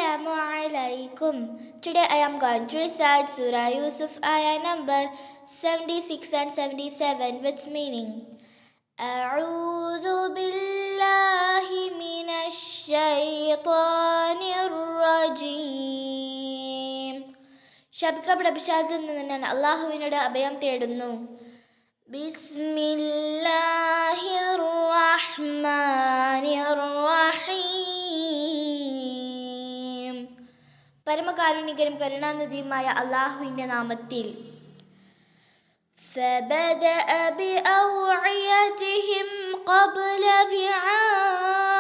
Assalamu alaikum. Today I am going to recite Surah Yusuf ayah number 76 and 77 with meaning. A'udhu billahi minash shaitanir rajim. ശപിക്കപ്പെട്ട പിശാചിൽ നിന്ന് ഞാൻ അല്ലാഹുവിനോട് അഭയം തേടുന്നു. ബിസ്മില്ലാഹിർ റഹ്മാനിർ റഹീം. പരമകാരുണികരും കരുണാനിധിയുമായ അല്ലാഹുവിൻ്റെ നാമത്തിൽ. فبدأ بأوعيتهم قبل وعاء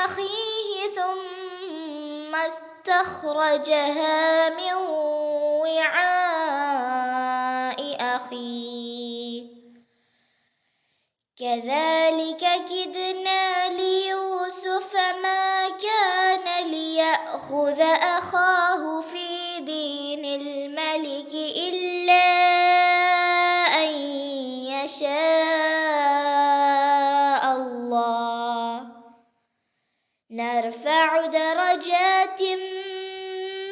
أخيه ثم استخرجها من وعاء أخيه كذلك كدنا ليوسف ما كان ليأخذ أخاه في دين الملك إلا أن يشاء الله نرفع درجات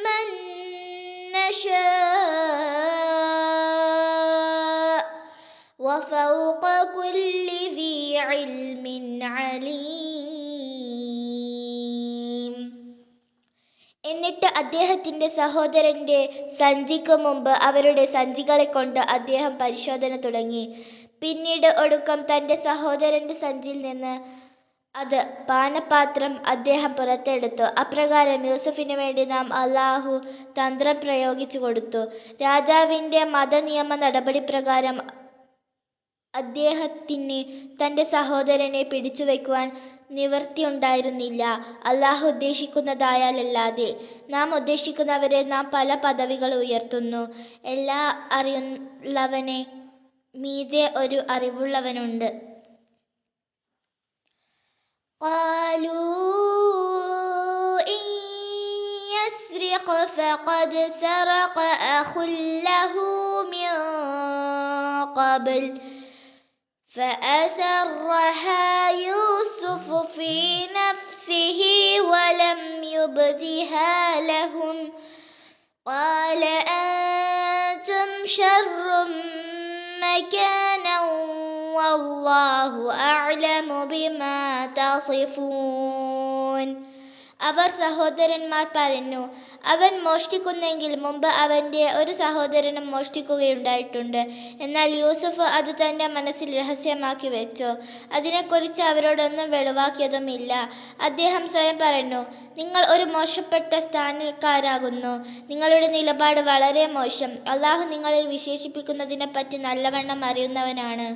من نشاء وفوق كل ذي علم عليم. എന്നിട്ട് അദ്ദേഹത്തിൻ്റെ സഹോദരൻ്റെ സഞ്ചിക്ക് മുമ്പ് അവരുടെ സഞ്ചികളെ കൊണ്ട് അദ്ദേഹം പരിശോധന തുടങ്ങി. പിന്നീട് ഒടുക്കം തൻ്റെ സഹോദരൻ്റെ സഞ്ചിയിൽ നിന്ന് അത് പാനപാത്രം അദ്ദേഹം പുറത്തെടുത്തു. അപ്രകാരം യൂസഫിന് വേണ്ടി നാം അല്ലാഹു തന്ത്രം പ്രയോഗിച്ചു കൊടുത്തു. രാജാവിൻ്റെ മതനിയമ നടപടി പ്രകാരം അദ്ദേഹത്തിന് തൻ്റെ സഹോദരനെ പിടിച്ചു വയ്ക്കുവാൻ നിവൃത്തിയുണ്ടായിരുന്നില്ല, അല്ലാഹു ഉദ്ദേശിക്കുന്നതായാലല്ലാതെ. നാം ഉദ്ദേശിക്കുന്നവരെ നാം പല പദവികൾ ഉയർത്തുന്നു. എല്ലാ അറിയുള്ളവനെ മീതെ ഒരു അറിവുള്ളവനുണ്ട്. قالوا إن يسرق فقد سرق أخ له من قبل فأسرها يوسف في نفسه ولم يبدها لهم قال أنتم شر مكانا والله أعلم بما تصفون. അവർ സഹോദരന്മാർ പറഞ്ഞു, അവൻ മോഷ്ടിക്കുന്നെങ്കിൽ മുമ്പ് അവൻ്റെ ഒരു സഹോദരനും മോഷ്ടിക്കുകയുണ്ടായിട്ടുണ്ട്. എന്നാൽ യൂസഫ് അത് തൻ്റെ മനസ്സിൽ രഹസ്യമാക്കി വെച്ചു. അതിനെക്കുറിച്ച് അവരോടൊന്നും വെളിവാക്കിയതുമില്ല. അദ്ദേഹം സ്വയം പറഞ്ഞു, നിങ്ങൾ ഒരു മോശപ്പെട്ട സ്ഥാനക്കാരാകുന്നു. നിങ്ങളുടെ നിലപാട് വളരെ മോശം. അല്ലാഹു നിങ്ങളെ വിശേഷിപ്പിക്കുന്നതിനെപ്പറ്റി നല്ലവണ്ണം അറിയുന്നവനാണ്.